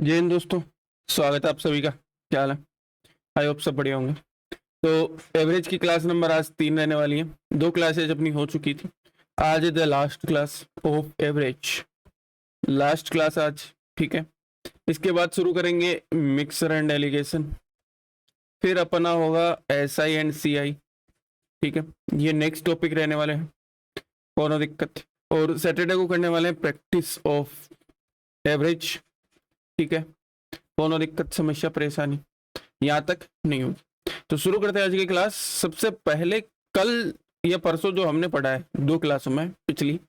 जय हिंद दोस्तों, स्वागत है आप सभी का। क्या हाल है? आई होप सब बढ़िया होंगे। तो एवरेज की क्लास नंबर आज 3 रहने वाली है। 2 क्लासेज अपनी हो चुकी थी। आज the last class of average, last class आज। ठीक है, इसके बाद शुरू करेंगे मिक्सर एंड एलिगेशन, फिर अपना होगा SI एंड CI। ठीक है, ये नेक्स्ट टॉपिक रहने वाले हैं, कोनो दिक्कत। और सैटरडे को करने वाले हैं प्रैक्टिस ऑफ एवरेज। ठीक है, कोनो दिक्कत, समस्या, परेशानी यहाँ तक नहीं होगी। तो शुरू करते हैं आज की क्लास। सबसे पहले कल या परसों जो हमने पढ़ा है 2 क्लासों में पिछली,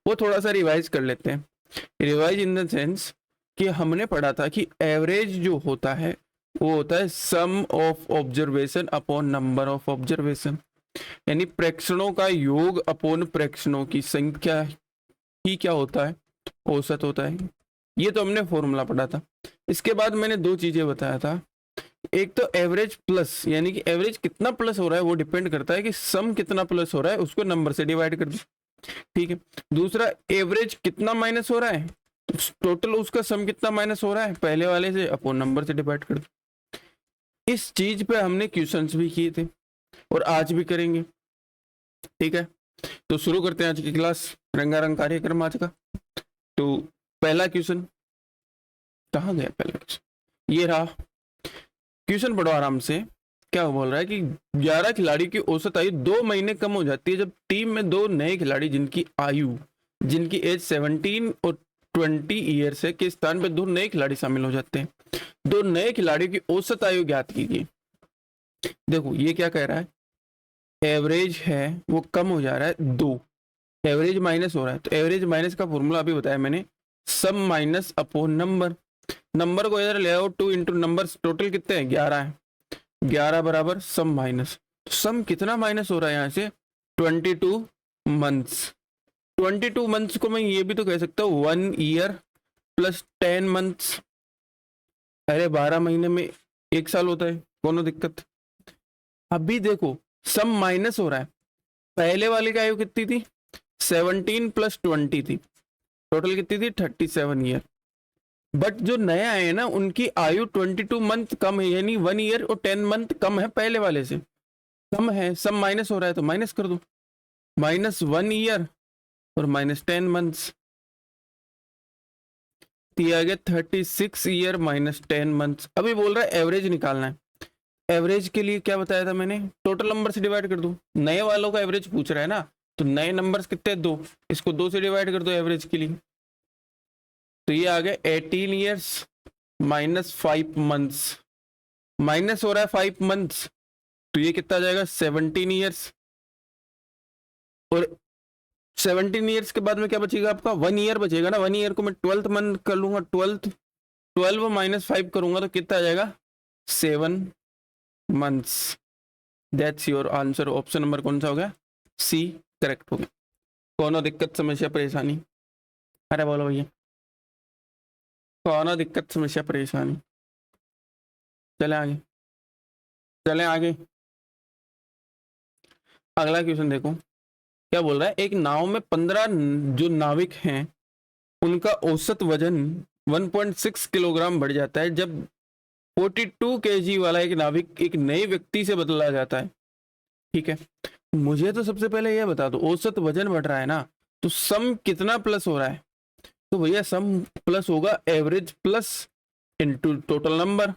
वो थोड़ा सा रिवाइज कर लेते हैं। रिवाइज इन द सेंस कि हमने पढ़ा था कि एवरेज जो होता है वो होता है sum of observation upon number of observation, यानी प्रेक्षणों का योग अपॉन प्रेक्षणों की संख्या ही क्या होता है, औसत होता है। ये तो हमने फॉर्मूला पढ़ा था। इसके बाद मैंने 2 चीजें बताया था। एक तो एवरेज प्लस, यानी कि एवरेज कितना प्लस हो रहा है वो डिपेंड करता है कि सम कितना प्लस हो रहा है, उसको नंबर से डिवाइड कर दो। ठीक है। दूसरा, एवरेज कितना माइनस हो रहा है, टोटल उसका सम कितना माइनस हो रहा है, पहले वाले से अपॉन नंबर से डिवाइड कर दो। इस चीज पे हमने क्वेश्चंस भी किए थे और आज भी करेंगे। ठीक है, तो शुरू करते हैं आज की क्लास। रंगारंग कार्यक्रम आज का। तो पहला क्वेश्चन कहाँ गया? पहला क्वेश्चन ये रहा। क्वेश्चन पढ़ो आराम से। क्या बोल रहा है कि 11 खिलाड़ी की औसत आयु 2 महीने कम हो जाती है जब टीम में 2 नए खिलाड़ी जिनकी एज 17 और 20 ईयर्स है के स्थान पर 2 नए खिलाड़ी शामिल हो जाते हैं। 2 नए खिलाड़ियों की औसत आयु ज्ञात कीजिए। देखो ये क्या कह रहा है, एवरेज है वो कम हो जा रहा है 2, एवरेज माइनस हो रहा है। तो एवरेज माइनस का फॉर्मूला अभी बताया मैंने, सम माइनस अपॉन नंबर। नंबर को इधर ले आओ, 2 इंटू नंबर, टोटल कितने हैं 11 है, 11 बराबर सम माइनस। सम कितना माइनस हो रहा है यहाँ से, 22 मंथ्स। 22 मंथ्स को मैं ये भी तो कह सकता हूँ 1 ईयर प्लस 10 मंथ्स। अरे 12 महीने में 1 साल होता है, कोनो दिक्कत। अभी देखो सम माइनस हो रहा है, पहले वाले की आयु कितनी थी, 17 प्लस 20 थी, टोटल कितनी थी 37 ईयर। बट जो नया है ना उनकी आयु 22 मंथ कम है, यानी 1 ईयर और 10 मंथ कम है, पहले वाले से कम है। सब माइनस हो रहा है तो माइनस कर दो, माइनस 1 ईयर और माइनस 10 मंथ्स, दिया गया 36 ईयर माइनस 10 मंथ्स। अभी बोल रहा है एवरेज निकालना है। एवरेज के लिए क्या बताया था मैंने, टोटल नंबर से डिवाइड कर दो। नए वालों का एवरेज पूछ रहा है ना, तो नए नंबर्स कितने, 2, इसको 2 से डिवाइड कर दो एवरेज के लिए। तो ये आ गया 18 ईयर्स माइनस 5 मंथ्स, माइनस हो रहा है 5 मंथ्स, तो ये कितना जाएगा 17 ईयर्स। और 17 ईयर्स के बाद में क्या बचेगा आपका, 1 ईयर बचेगा ना। 1 ईयर को मैं 12th मंथ कर लूंगा, 12 माइनस 5 करूंगा तो कितना आ जाएगा 7 months. That's your answer. Option number कौन सा हो गया, सी करेक्ट हो गया। कोनो दिक्कत समस्या परेशानी? अरे बोलो भैया, कोनो दिक्कत समस्या परेशानी? चले आगे, चले आगे। अगला क्वेश्चन देखो क्या बोल रहा है। एक नाव में 15 जो नाविक हैं उनका औसत वजन 1.6 किलोग्राम बढ़ जाता है जब 42 केजी वाला एक नाविक एक नए व्यक्ति से बदला जाता है। ठीक है, मुझे तो सबसे पहले यह बता दो, औसत वजन बढ़ रहा है ना, तो सम कितना प्लस हो रहा है, तो भैया सम प्लस होगा average plus into total number.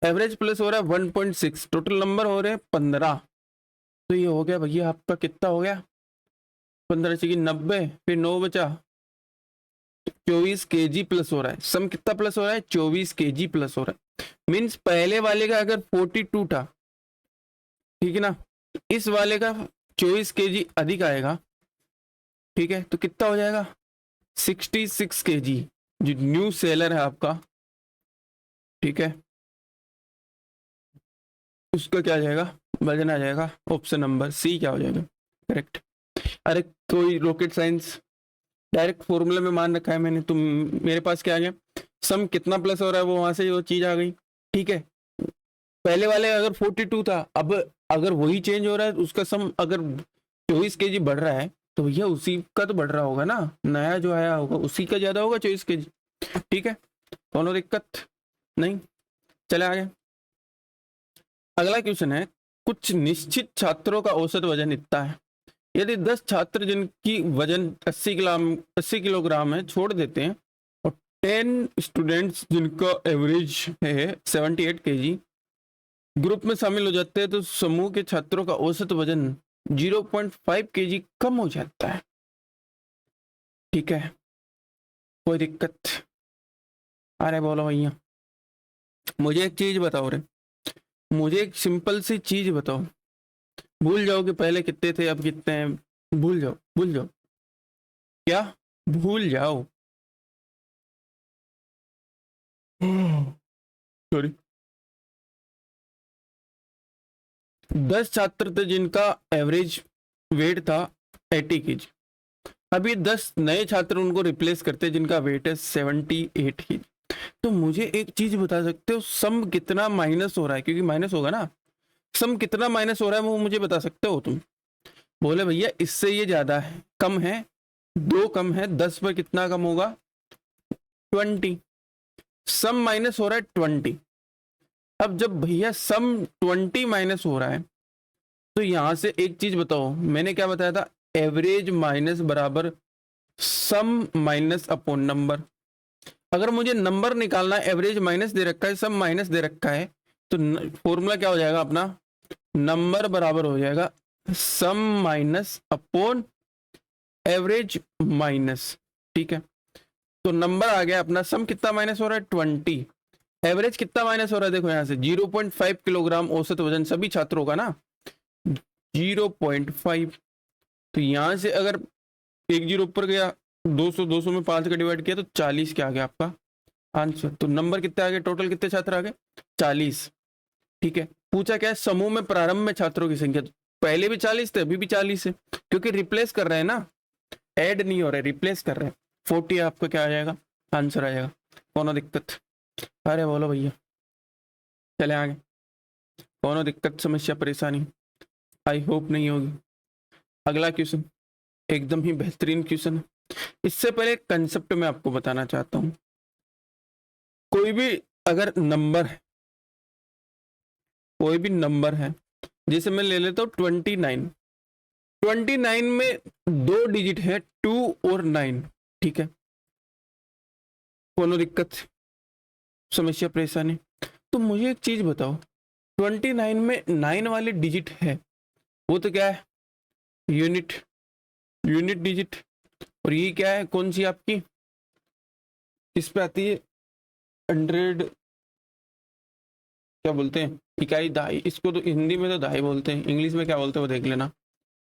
Average plus हो रहा है 1.6, टोटल नंबर हो रहे हैं 15, तो ये हो गया भैया आपका कितना हो गया, 15 से 90, फिर 9 बचा, 24 केजी प्लस हो रहा है। सम कितना प्लस हो रहा है, 24 केजी प्लस हो रहा है। मीन्स पहले वाले का अगर 42 था, ठीक है ना, इस वाले का 24 केजी अधिक आएगा। ठीक है, तो कितना हो जाएगा 66 केजी, जो न्यू सेलर है आपका, ठीक है, उसका क्या आ जाएगा, वजन आ जाएगा। ऑप्शन नंबर सी क्या हो जाएगा, करेक्ट। अरे कोई रॉकेट साइंस, डायरेक्ट फॉर्मूला में मान रखा है मैंने। तुम मेरे पास क्या आ गया, सम कितना प्लस हो रहा है वो वहां से वो चीज आ गई। ठीक है, पहले वाले अगर 42 था, अब अगर वही चेंज हो रहा है उसका सम अगर 24 केजी बढ़ रहा है, तो भैया उसी का तो बढ़ रहा होगा ना, नया जो आया होगा उसी का ज्यादा होगा 24 केजी। ठीक है, कोनो दिक्कत नहीं, चले आगे। अगला क्वेश्चन है, कुछ निश्चित छात्रों का औसत वजन इतना है, यदि 10 छात्र जिनकी वजन 80 किलोग्राम है छोड़ देते हैं और 10 स्टूडेंट्स जिनका एवरेज है 78 केजी ग्रुप में शामिल हो जाते हैं, तो समूह के छात्रों का औसत वजन 0.5 केजी कम हो जाता है। ठीक है, कोई दिक्कत? अरे बोलो भैया, मुझे एक चीज बताओ रे, मुझे एक सिंपल सी चीज बताओ। भूल जाओ कि पहले कितने थे अब कितने हैं, भूल जाओ, भूल जाओ, क्या भूल जाओ? सॉरी, 10 छात्र थे जिनका एवरेज वेट था 80 केजी। अभी 10 नए छात्र उनको रिप्लेस करते हैं जिनका वेट है 78 केजी। तो मुझे एक चीज बता सकते हो, सम कितना माइनस हो रहा है? क्योंकि माइनस होगा ना, सम कितना माइनस हो रहा है वो मुझे बता सकते हो तुम? बोले भैया इससे ये ज्यादा है, कम है, 2 कम है, 10 पर कितना कम होगा? 20। सम माइनस हो रहा है 20। अब जब भैया सम 20 माइनस हो रहा है, तो यहां से एक चीज बताओ, मैंने क्या बताया था? एवरेज माइनस बराबर सम माइनस अपॉन नंबर। अगर मुझे नंबर निकालना है, एवरेज माइनस दे रखा है, सम माइनस दे रखा है, तो फॉर्मूला क्या हो जाएगा अपना? नंबर बराबर हो जाएगा सम माइनस अपॉन एवरेज माइनस। ठीक है, तो नंबर आ गया अपना, सम कितना माइनस हो रहा है? 20। एवरेज कितना माइनस हो रहा है? देखो यहां से 0.5 किलोग्राम औसत वजन सभी छात्रों का ना, 0.5। तो यहां से अगर एक जीरो ऊपर गया, 200 में 5 का डिवाइड किया तो 40 क्या आ गया आपका आंसर। तो नंबर कितने आ गए? टोटल कितने छात्र आ गए? 40। ठीक है, पूछा क्या है? समूह में प्रारंभ में छात्रों की संख्या। पहले भी 40 थे, अभी भी 40 है, क्योंकि रिप्लेस कर रहे हैं ना, ऐड नहीं हो रहा है, रिप्लेस कर रहे हैं। 40 आपका क्या आ जाएगा? आंसर आ जाएगा। कोनो दिक्कत? अरे बोलो भैया, चले आगे। कोनो दिक्कत, समस्या, परेशानी? आई होप नहीं होगी। अगला क्वेश्चन एकदम ही बेहतरीन क्वेश्चन है। इससे पहले कंसेप्ट में आपको बताना चाहता हूं, कोई भी अगर नंबर है, कोई भी नंबर है, जैसे मैं ले लेता हूं 29। 29 में 2 डिजिट है, 2 और 9। ठीक है, कोनो दिक्कत, समस्या, परेशानी? तो मुझे एक चीज बताओ, 29 में 9 वाले डिजिट है, वो तो क्या है? Unit, unit digit. और ये क्या है? कौन सी आपकी इस पे आती है? 100, क्या बोलते हैं? इकाई, दहाई। इसको तो हिंदी में तो दहाई बोलते हैं, इंग्लिश में क्या बोलते हैं वो देख लेना,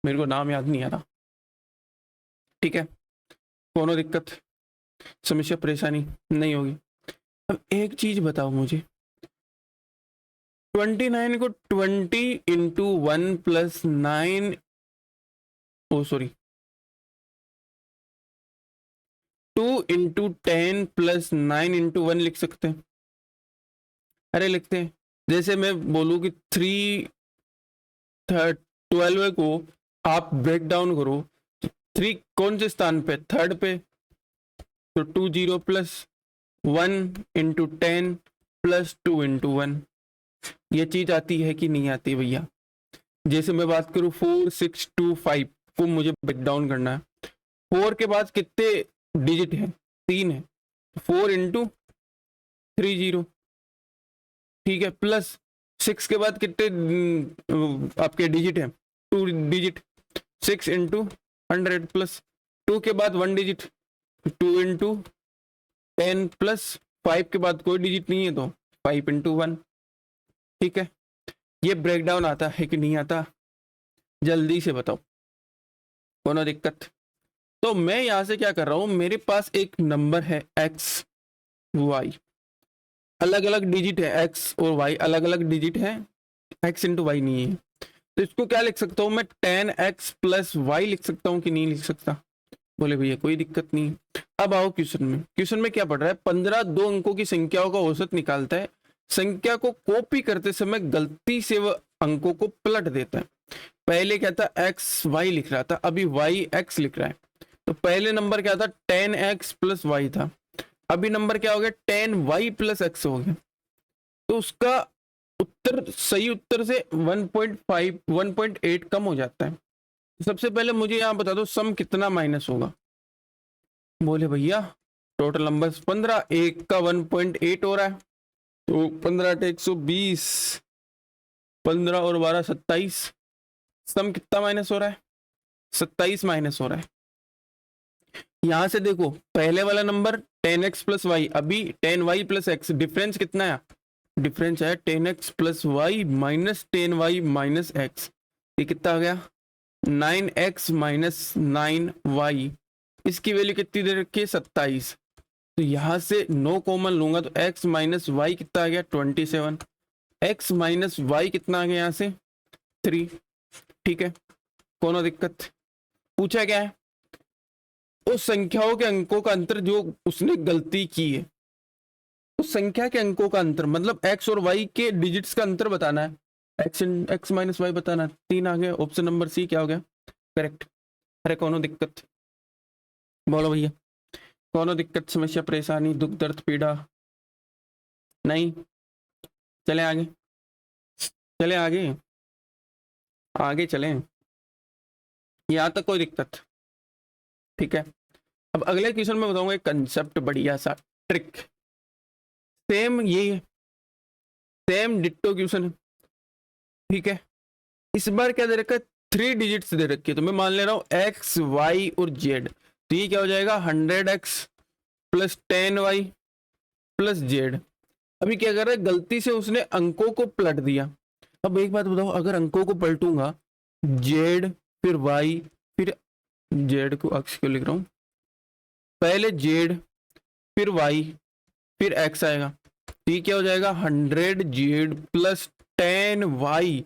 मेरे को नाम याद नहीं आ रहा। ठीक है, कोनो दिक्कत, समस्या, परेशानी नहीं होगी। अब एक चीज बताओ मुझे, 29 को 20 इंटू 1 प्लस 9, ओ सॉरी, 2 इंटू 10 प्लस 9 इंटू 1 लिख सकते हैं। अरे लिखते हैं, जैसे मैं बोलूं कि 12 को आप ब्रेक डाउन करो, 3 कौन से स्थान पे? थर्ड पे, तो 2 0 प्लस 1 इंटू 10 प्लस 2 इंटू 1। ये चीज आती है कि नहीं आती भैया? जैसे मैं बात करूं 4 6 2 5 को मुझे ब्रेक डाउन करना है, 4 के बाद कितने डिजिट है? 3 है, 4 इंटू 3 0। ठीक है, प्लस 6 के बाद कितने आपके डिजिट है? 2 डिजिट, 6 इंटू 100 प्लस 2 के बाद 1 डिजिट, 2 इंटू 10 प्लस 5 के बाद कोई डिजिट नहीं है तो 5 इंटू 1। ठीक है, ये ब्रेकडाउन आता है कि नहीं आता? जल्दी से बताओ, कोनो दिक्कत? तो मैं यहां से क्या कर रहा हूं, मेरे पास एक नंबर है x y, अलग अलग डिजिट है, x और y अलग अलग डिजिट है, x इंटू वाई नहीं है। तो इसको क्या लिख सकता हूं मैं? 10x प्लस वाई लिख सकता हूं कि नहीं लिख सकता? बोले भैया कोई दिक्कत नहीं। अब आओ क्वेश्चन में, क्वेश्चन में क्या पढ़ रहा है? 15 2 अंकों की संख्याओं का औसत निकालता है, संख्या को कॉपी करते समय गलती से वह अंकों को पलट देता है। पहले क्या था? एक्स वाई लिख रहा था, अभी वाई एक्स लिख रहा है। तो पहले नंबर क्या था? 10x प्लस वाई था, अभी नंबर क्या हो गया 10y प्लस एक्स हो गया, तो उसका उत्तर सही उत्तर से 1.5 1.8 कम हो जाता है। सबसे पहले मुझे यहाँ बता दो सम कितना माइनस होगा। बोले भैया टोटल नंबर 15, एक का 1.8 हो रहा है, तो 15 × 120, 15 और 12 27, सम कितना माइनस हो रहा है 27 माइनस हो रहा है। यहां से देखो पहले वाला नंबर 10x प्लस वाई, अभी 10y प्लस एक्स, डिफरेंस कितना है, डिफरेंस है 10x plus y minus 10y minus x, ये कितना आ गया 9x माइनस 9y, इसकी वैल्यू कितनी दे रखी है 27। तो यहां से 9 कॉमन लूंगा तो x माइनस वाई कितना आ गया 27, x माइनस वाई कितना आ गया यहाँ से 3। ठीक है, कोनो दिक्कत, पूछा क्या है उस संख्याओं के अंकों का अंतर जो उसने गलती की है, उस संख्या के अंकों का अंतर मतलब x और y के डिजिट्स का अंतर बताना है, x माइनस वाई बताना है। 3 आ गया, ऑप्शन नंबर सी क्या हो गया करेक्ट। अरे कोनो दिक्कत, बोलो भैया कोनो दिक्कत समस्या परेशानी दुख दर्द पीड़ा नहीं, चले आगे, चले आगे, आगे चलें, यहाँ तक कोई दिक्कत। ठीक है, अब अगले क्वेश्चन में बताऊंगा एक कंसेप्ट बढ़िया सा ट्रिक, सेम ये सेम डिट्टो क्वेश्चन है। ठीक है, इस बार क्या दे रखा है 3 डिजिट्स दे रखी है, तो मैं मान ले रहा हूँ एक्स वाई और जेड, तो ये क्या हो जाएगा 100x plus 10y plus Z. अभी क्या कर रहा है गलती से उसने अंकों को पलट दिया। अब एक बात बताओ, अगर अंकों को पलटूंगा जेड फिर वाई फिर जेड को अक्ष क्यों लिख रहा हूं, पहले जेड फिर वाई फिर एक्स आएगा, तो ये क्या हो जाएगा 100 Z plus 10y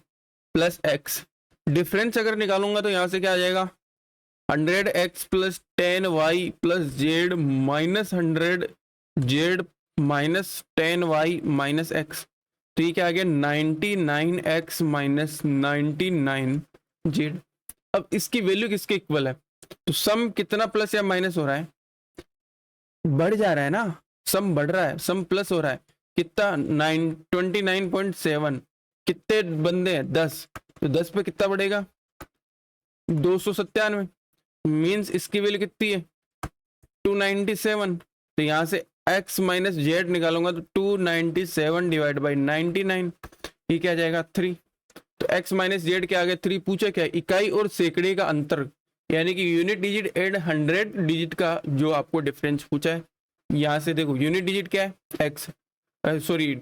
plus x. Difference अगर निकालूंगा तो यहां से क्या आ जाएगा 100x plus 10y plus Z minus 100 Z minus 10y minus x, तो ये क्या आ गया 99x माइनस 99 जेड। अब इसकी वैल्यू किसके इक्वल है, तो सम कितना प्लस या माइनस हो रहा है, बढ़ जा रहा है ना, सम बढ़ रहा है, सम प्लस हो रहा है कितना 29.7, कितने बंदे हैं 10, तो 10 पे कितना बढ़ेगा 297, मीन्स इसकी वैल्यू कितनी है 297, तो यहां से x माइनस जेड निकालूंगा तो 297 डिवाइड बाई 99, ये क्या जाएगा 3। तो x माइनस जेड क्या आ गया 3। पूछा क्या इकाई और सैकड़े का अंतर, यानी कि यूनिट डिजिट एंड 100 डिजिट का जो आपको डिफरेंस पूछा है। यहाँ से देखो यूनिट डिजिट क्या है x, सॉरी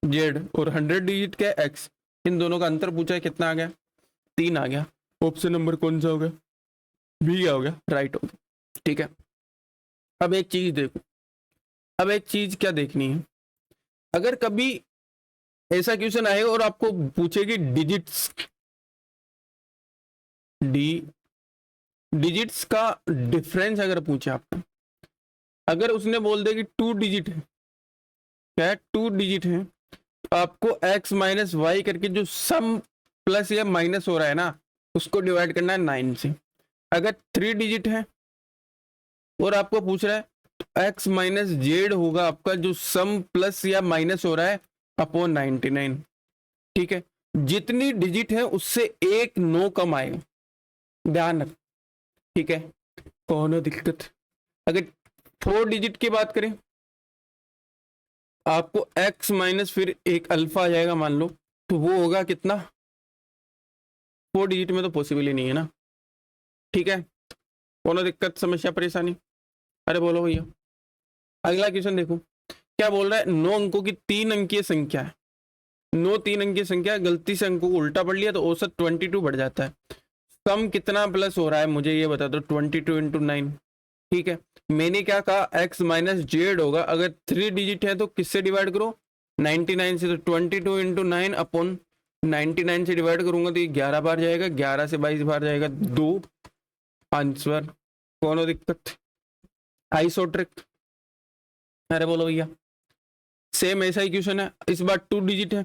जेड, और 100 डिजिट क्या है x, इन दोनों का अंतर पूछा है कितना आ गया 3 आ गया। ऑप्शन नंबर कौन सा हो गया बी क्या हो गया राइट हो गया। ठीक है, अब एक चीज देखो, अब एक चीज क्या देखनी है, अगर कभी ऐसा क्वेश्चन आए और आपको पूछे कि डिजिट्स डिजिट्स का डिफरेंस अगर पूछे आपको, अगर उसने बोल दे कि 2 डिजिट है, क्या है 2 डिजिट है, तो आपको x माइनस वाई करके जो सम प्लस या माइनस हो रहा है ना उसको डिवाइड करना है 9 से। अगर 3 डिजिट है और आपको पूछ रहा है तो x माइनस जेड होगा आपका जो सम प्लस या माइनस हो रहा है अपॉन 99। ठीक है, जितनी डिजिट है उससे एक 9 कम आएगा, ध्यान रख। ठीक है, कौन दिक्कत, अगर 4 डिजिट की बात करें आपको x माइनस फिर एक अल्फा आ जाएगा मान लो, तो वो होगा कितना 4 डिजिट में तो पॉसिबल ही नहीं है ना। ठीक है, कौन दिक्कत समस्या परेशानी, अरे बोलो भैया। अगला क्वेश्चन देखो क्या बोल रहा है, 9 अंकों की 3 अंकीय संख्या है, 9 3 अंकीय संख्या, गलती से अंकों को उल्टा पढ़ लिया तो औसत 22 बढ़ जाता है। सम कितना प्लस हो रहा है मुझे ये बता दो 22 इंटू 9। ठीक है, मैंने क्या कहा x माइनस जेड होगा, अगर 3 डिजिट है तो किससे डिवाइड करो 99 से, तो 22 इंटू 9 अपॉन 99 से डिवाइड करूंगा तो ये 11 बार जाएगा, 11 से 22 बार जाएगा 2 आंसर। कौन दिक्कत आइसोट्रिक, अरे बोलो भैया। सेम ऐसा ही क्वेश्चन है, इस बार 2 डिजिट है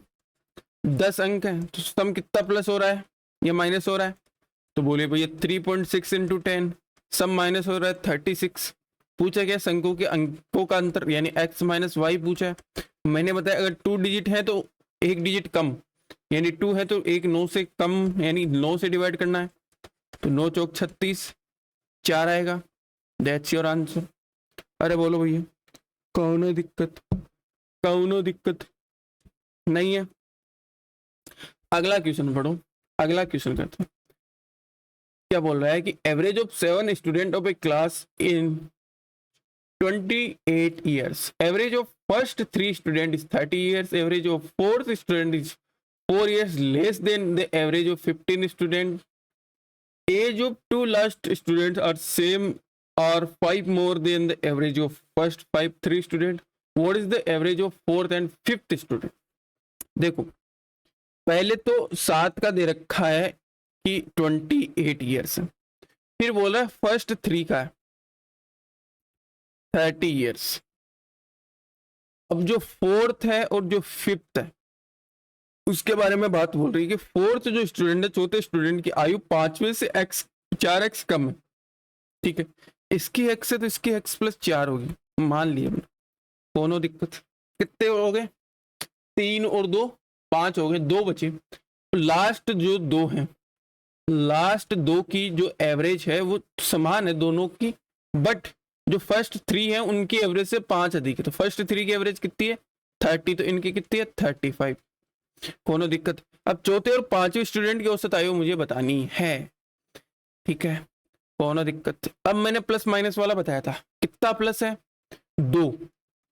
10 अंक है, तो सम कितना प्लस हो रहा है या माइनस हो रहा है, तो बोले भैया 3.6 इंटू 10, सम माइनस हो रहा है 36, पूछा गया संख्याओं के अंकों का अंतर यानी x माइनस वाई पूछा है। मैंने बताया अगर 2 डिजिट है तो एक डिजिट कम, यानी 2 है तो एक 9 से कम यानी 9 से डिवाइड करना है, तो 9 चौक 36, 4 आएगा। That's your answer. अरे बोलो भैया, कौनो दिक्कत, कौनो दिक्कत नहीं है। अगला क्वेश्चन पढ़ो, अगला क्वेश्चन करते हैं। क्या बोल रहा है कि average of 7 student of A class in 28 years, average of first 3 student is 30 years, average of fourth student is 4 years less than the average of 15 student, age of 2 last students are same or 5 more than the average of first 3 student, what is the average of fourth and fifth student? देखो पहले तो 7 का दे रखा है कि 28 years है, फिर बोल रहा है फर्स्ट 3 का है 30 years। अब जो फोर्थ है और जो फिफ्थ है उसके बारे में बात बोल रही है कि फोर्थ जो स्टूडेंट है, चौथे स्टूडेंट की आयु 5वें से x 4x कम है, ठीक है। इसकी x है तो इसकी x प्लस 4 होगी, मान लिया मैंने। कोनो दिक्कत, कितने हो गए? 3 और 2 5 हो गए, 2 बचे। लास्ट जो 2 हैं, लास्ट 2 की जो एवरेज है वो समान है दोनों की, बट जो फर्स्ट 3 है उनकी एवरेज से 5 अधिक है, तो फर्स्ट 3 की एवरेज कितनी है 30, तो इनकी कितनी है 35। कोनो दिक्कत। अब चौथे और पांचवें स्टूडेंट की औसत आयु मुझे बतानी है, ठीक है। कोनो दिक्कत। अब मैंने प्लस माइनस वाला बताया था, कितना प्लस है 2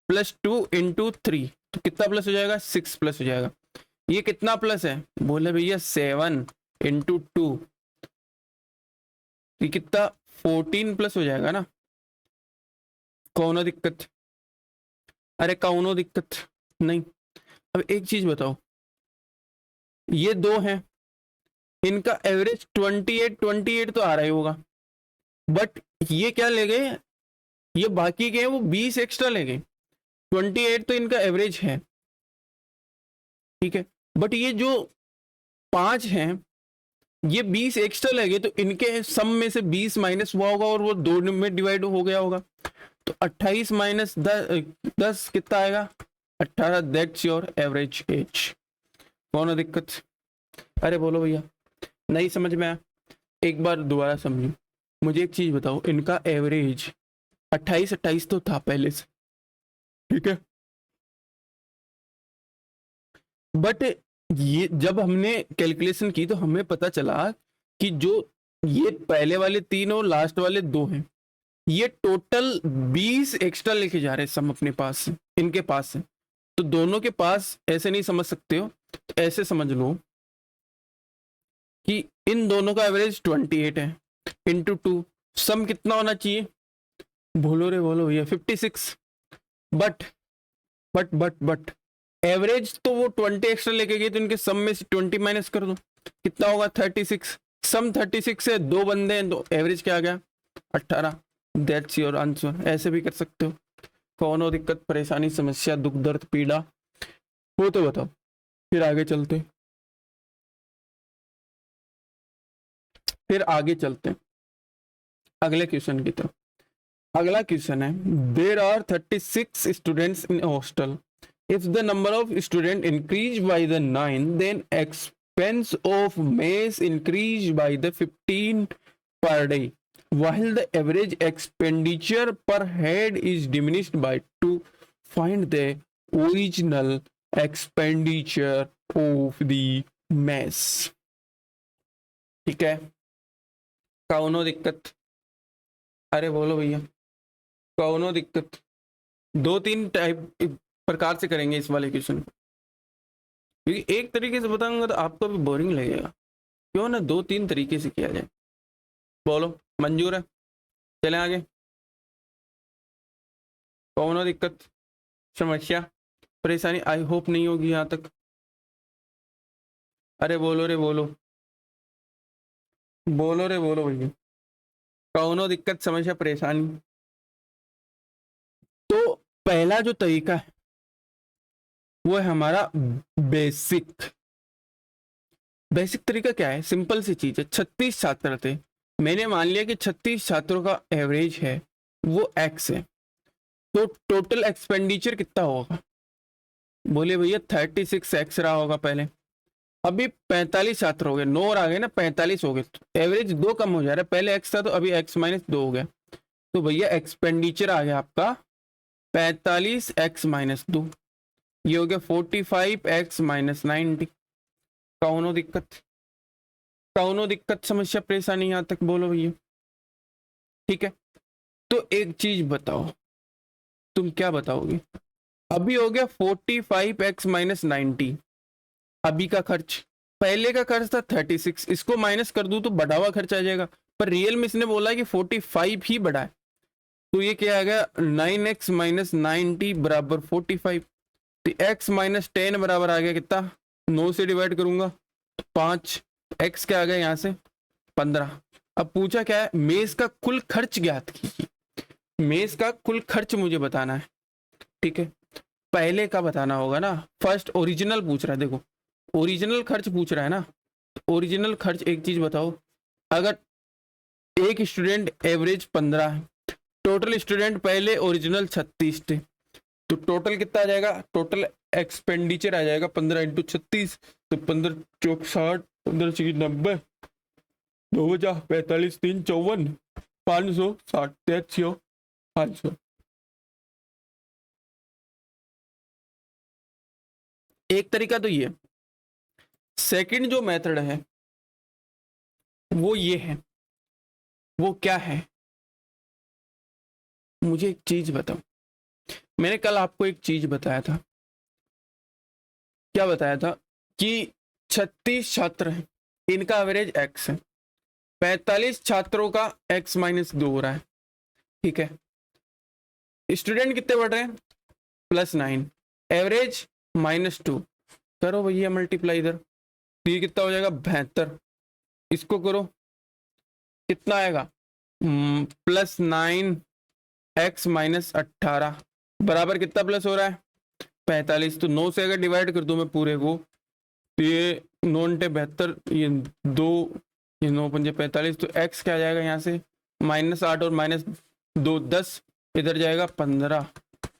प्लस 2 इंटू 3, तो कितना प्लस हो जाएगा 6 प्लस हो जाएगा। ये कितना प्लस है, बोले भैया 7 इंटू 2, ये कितना 14 प्लस हो जाएगा ना। कौनो दिक्कत? अरे कौनो दिक्कत नहीं। अब एक चीज बताओ, ये 2 हैं, इनका एवरेज 28 तो आ रहा ही होगा, बट ये क्या ले गए, ये बाकी के हैं वो 20 एक्स्ट्रा ले गए। 28 तो इनका एवरेज है, ठीक है, बट ये जो 5 हैं ये 20 एक्स्ट्रा ले गए, तो इनके सम में से 20 माइनस हुआ होगा और वो 2 में डिवाइड हो गया होगा, तो 28 माइनस 10 कितना आएगा 18। That's your average age. कौन दिक्कत? अरे बोलो भैया, नहीं समझ में आया? एक बार दोबारा समझो। मुझे एक चीज बताओ, इनका एवरेज 28 तो था पहले से, ठीक है, बट ये जब हमने कैलकुलेशन की तो हमें पता चला कि जो ये पहले वाले 3 और लास्ट वाले 2 हैं, ये टोटल 20 एक्स्ट्रा लेके जा रहे हैं सम अपने पास से, इनके पास से। तो दोनों के पास ऐसे नहीं समझ सकते हो, तो ऐसे समझ लो कि इन दोनों का एवरेज 28 है, इंटू 2, सम कितना होना चाहिए, बोलो रे बोलो भैया 56। बट एवरेज तो वो 20 एक्स्ट्रा लेके गए, तो इनके सम में से 20 माइनस कर दो, कितना होगा 36। सम 36 है, 2 बंदे हैं, तो एवरेज क्या आ गया 18। That's your answer. ऐसे भी कर सकते हो। कौन हो दिक्कत, परेशानी, समस्या, दुख दर्द, पीड़ा वो तो बताओ, फिर आगे चलते, अगले क्वेश्चन की तरफ। अगला क्वेश्चन है, there are 36 students in hostel, if the number of student increased by the 9, then expense of mess increased by the 15 per day, while the average expenditure per head is diminished by 2. Find the original expenditure of the mess। ठीक है, कौनो दिक्कत? अरे बोलो भैया, कौनो दिक्कत? 2-3 type प्रकार से करेंगे इस वाले क्वेश्चन को, क्योंकि एक तरीके से बताऊंगा तो आपको भी बोरिंग लगेगा। क्यों ना 2-3 तरीके से किया जाए। बोलो मंजूर है? चलें आगे। कौन दिक्कत, समस्या, परेशानी आई होप नहीं होगी यहाँ तक। अरे बोलो रे बोलो, बोलो रे बोलो भैया, कौनो दिक्कत, समस्या, परेशानी। तो पहला जो तरीका है वो है हमारा बेसिक तरीका। क्या है, सिंपल सी चीज है। 36 छात्र थे, मैंने मान लिया कि 36 छात्रों का एवरेज है वो एक्स है, तो टोटल एक्सपेंडिचर कितना होगा? बोले भैया 36x रहा होगा पहले, अभी 45 छात्र हो गए, 9 और आ गए ना, 45 हो गए, तो एवरेज 2 कम हो जा रहा है, पहले x था तो अभी x माइनस 2 हो गया, तो भैया एक्सपेंडिचर आ गया आपका 45x माइनस 2, ये हो गया 45x माइनस 90। कौनो दिक्कत समस्या परेशानी यहाँ तक बोलो भैया? ठीक है, तो एक चीज बताओ, तुम क्या बताओगे? अभी हो गया 45x माइनस 90, अभी का खर्च, पहले का खर्च था 36, इसको माइनस कर दूं तो बढ़ा हुआ खर्च आ जाएगा, पर रियल में इसने बोला है कि 45 ही बढ़ा है, तो ये क्या आ गया 9x माइनस 90 बराबर 45, तो x माइनस 10 बराबर आ गया कितना, 9 से डिवाइड करूंगा तो 5, x क्या आ गया यहाँ से 15। अब पूछा क्या है, मेज का कुल खर्च ज्ञात कीजिए, मेज का कुल खर्च मुझे बताना है, ठीक है, पहले का बताना होगा ना, फर्स्ट ओरिजिनल पूछ रहा है, देखो ओरिजिनल खर्च पूछ रहा है ना, ओरिजिनल खर्च एक चीज बताओ, अगर एक स्टूडेंट एवरेज 15 है, टोटल स्टूडेंट पहले ओरिजिनल 36 थे, तो टोटल कितना आ जाएगा, टोटल एक्सपेंडिचर आ जाएगा 15 इंटू 36, तो 15 चौक 60, 15 छः 90, 2000 45 3 54, 560 3 500। एक तरीका तो ये, सेकंड जो मेथड है वो ये है, वो क्या है, मुझे एक चीज बताओ, मैंने कल आपको एक चीज बताया था, क्या बताया था कि 36 छात्र हैं, इनका एवरेज x है, 45 छात्रों का x माइनस 2 हो रहा है, ठीक है, स्टूडेंट कितने बढ़ रहे हैं +9, एवरेज -2, करो भैया मल्टीप्लाई इधर, तो ये कितना हो जाएगा 72, इसको करो कितना आएगा +9x माइनस 18 बराबर कितना प्लस हो रहा है 45, तो 9 से अगर डिवाइड कर दूं मैं पूरे को, तो ये 9 × 72, ये 2, ये 9 पंजे 45, तो x क्या आ जाएगा यहाँ से -8 और -2 10, इधर जाएगा 15,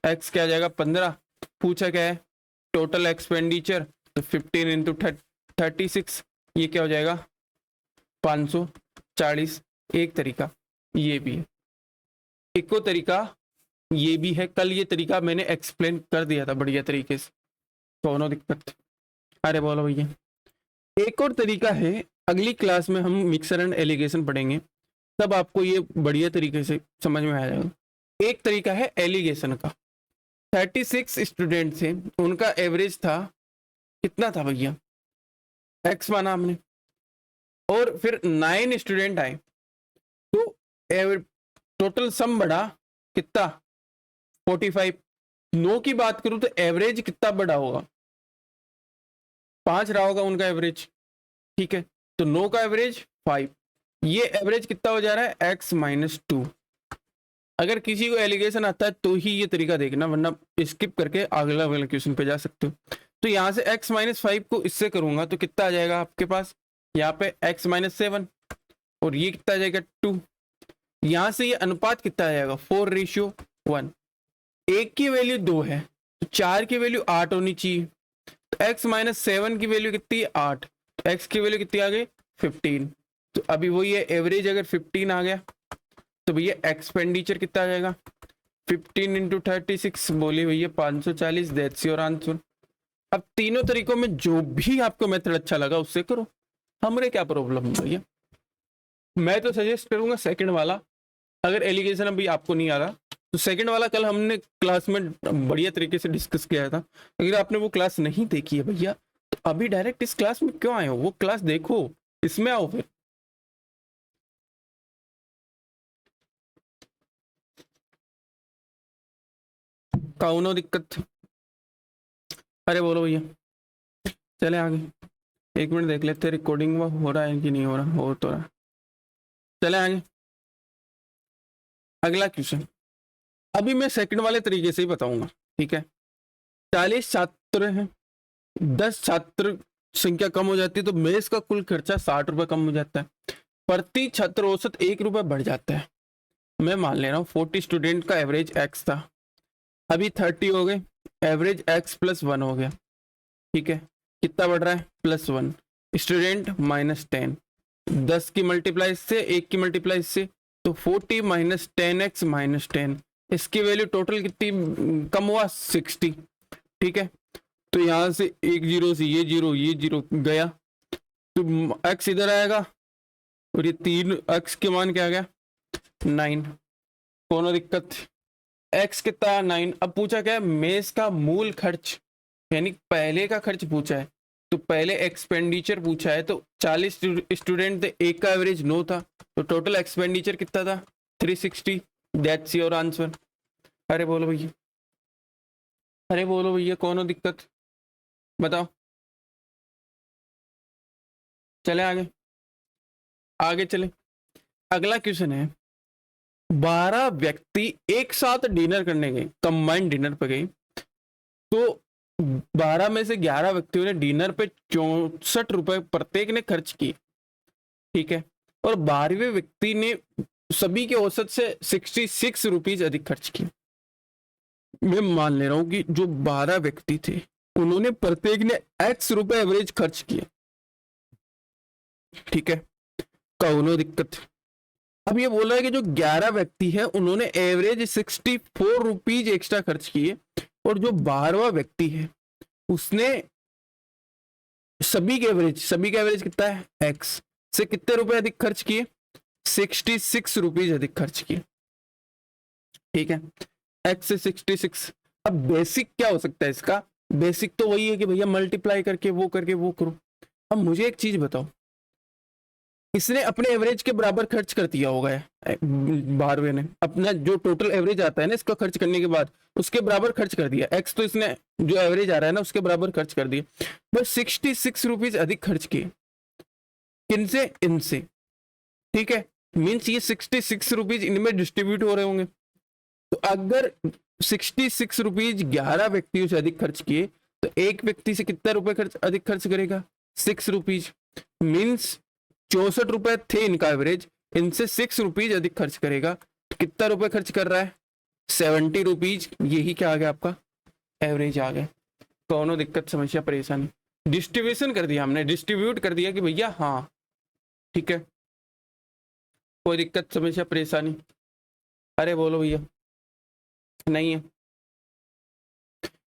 x क्या आ जाएगा 15, पूछा क्या है टोटल एक्सपेंडिचर, तो 15 इंटू 36, ये क्या हो जाएगा 540। एक तरीका ये भी है, एक और तरीका ये भी है, कल ये तरीका मैंने एक्सप्लेन कर दिया था बढ़िया तरीके से, दोनों दिक्कत, अरे बोलो भैया। एक और तरीका है, अगली क्लास में हम मिक्सर एंड एलिगेशन पढ़ेंगे, तब आपको ये बढ़िया तरीके से समझ में आ जाएगा। एक तरीका है एलिगेशन का, 36 स्टूडेंट थे, उनका एवरेज था कितना था भैया x माना हमने, और फिर 9 स्टूडेंट आए, तो टोटल सम बढ़ा कितना 45, 9 की बात करूं तो एवरेज कितना बढ़ा होगा 5 रहा होगा उनका एवरेज, ठीक है, तो 9 का एवरेज 5, ये एवरेज कितना हो जा रहा है x माइनस 2। अगर किसी को एलिगेशन आता है तो ही ये तरीका देखना, वरना स्किप करके अगला अगला क्वेश्चन पे जा सकते हो। तो यहाँ से x माइनस 5 को इससे करूंगा तो कितना आ जाएगा आपके पास, यहाँ पे x माइनस 7, और ये कितना आ जाएगा 2, यहाँ से ये अनुपात कितना आ जाएगा 4:1, एक की वैल्यू 2 है तो 4 की वैल्यू 8 होनी चाहिए, तो x माइनस 7 की वैल्यू कितनी है 8, तो x की वैल्यू कितनी आ गई 15, तो अभी वही है एवरेज अगर 15 आ गया तो भैया एक्सपेंडिचर कितना आ जाएगा 15 इंटू 36, बोलिए भैया 540, दैट्स योर आंसर। अब तीनों तरीकों में जो भी आपको मेथड अच्छा लगा उससे करो, हमारे क्या प्रॉब्लम है भैया। मैं तो सजेस्ट करूंगा सेकंड वाला, अगर एलिगेशन अभी आपको नहीं आ रहा तो सेकंड वाला कल हमने क्लास में बढ़िया तरीके से डिस्कस किया था, अगर आपने वो क्लास नहीं देखी है भैया तो अभी डायरेक्ट इस क्लास में क्यों आए हो, वो क्लास देखो, इसमें आओ फिर। कौनो दिक्कत, अरे बोलो भैया, चले आगे, एक मिनट देख लेते रिकॉर्डिंग हो रहा है कि नहीं हो रहा, हो तो रहा, चले आगे अगला क्वेश्चन। अभी मैं सेकंड वाले तरीके से ही बताऊंगा, ठीक है, 40 छात्र हैं, 10 छात्र संख्या कम हो जाती है तो मेस का कुल खर्चा 60 रुपए कम हो जाता है, प्रति छात्र औसत 1 रुपया बढ़ जाता है, मैं मान ले रहा हूँ 40 स्टूडेंट का एवरेज एक्स था, अभी 30 हो गए, एवरेज एक्स प्लस 1 हो गया। ठीक है, कितना बढ़ रहा है? प्लस 1। स्टूडेंट -10, 10 की मल्टीप्लाई से, 1 की मल्टीप्लाई से, तो 40 माइनस 10x माइनस 10, इसकी वैल्यू टोटल कितनी कम हुआ? 60। ठीक है, तो यहाँ से एक जीरो से ये जीरो गया, तो x इधर आएगा, और ये 3x के मान क्या आ गया? 9। कोनो दिक्कत? x कितना? 9। अब पूछा क्या है? मेस का मूल खर्च, यानी पहले का खर्च पूछा है, तो पहले एक्सपेंडिचर पूछा है, तो 40 स्टूडेंट थे, एक का एवरेज 9 था, तो टोटल एक्सपेंडिचर कितना था? 360। That's your answer. अरे बोलो भैया, अरे बोलो भैया, कौन हो दिक्कत? बताओ। चले आगे, आगे चले। अगला क्वेश्चन है, 12 व्यक्ति एक साथ डिनर करने गए, कंबाइंड डिनर पे गए, तो 12 में से 11 व्यक्तियों ने डिनर पे 64 रुपए प्रत्येक ने खर्च किए। ठीक है, और 12वें व्यक्ति ने सभी के औसत से 66 रुपीज अधिक खर्च किए। मैं मान ले रहा हूं कि जो 12 व्यक्ति थे, उन्होंने प्रत्येक ने x रुपए एवरेज खर्च किए। ठीक है, कौनो दिक्कत? अब ये बोल रहा है कि जो 11 व्यक्ति है, उन्होंने एवरेज 64 रुपीज एक्स्ट्रा खर्च किए, और जो 12वां व्यक्ति है, उसने सभी के एवरेज कितना है? x से कितने रुपए अधिक खर्च किए? 66 रुपीज अधिक खर्च किए। ठीक है, x से 66। अब बेसिक क्या हो सकता है इसका? बेसिक तो वही है कि भैया मल्टीप्लाई करके वो करो। अब मुझे एक चीज बताओ, इसने अपने एवरेज के बराबर खर्च कर दिया होगा 12वें ने, अपना जो टोटल एवरेज आता है ना इसका खर्च करने के बाद, उसके बराबर खर्च कर दिया। एक्स तो इसने जो एवरेज आ रहा है ना उसके बराबर खर्च कर दिया, बस 66 रुपीज अधिक खर्च किए। किनसे? इनसे। ठीक है, मीन्स ये 66 रुपीज इनमें डिस्ट्रीब्यूट हो रहे होंगे। तो अगर 66 रुपीज 11 व्यक्तियों से अधिक खर्च किए, तो एक व्यक्ति से कितना रुपए अधिक खर्च करेगा? 6 रुपीज। मीन्स 64 रुपए थे इनका एवरेज, इनसे 6 रुपीज अधिक खर्च करेगा, तो कितना रुपए खर्च कर रहा है? 70 रुपीज। यही क्या आ गया? आपका एवरेज आ गया। कौनो दिक्कत, समस्या, परेशानी? डिस्ट्रीब्यूशन कर दिया हमने, डिस्ट्रीब्यूट कर दिया कि भैया हाँ। ठीक है, कोई दिक्कत, समस्या, परेशानी? अरे बोलो भैया, नहीं है?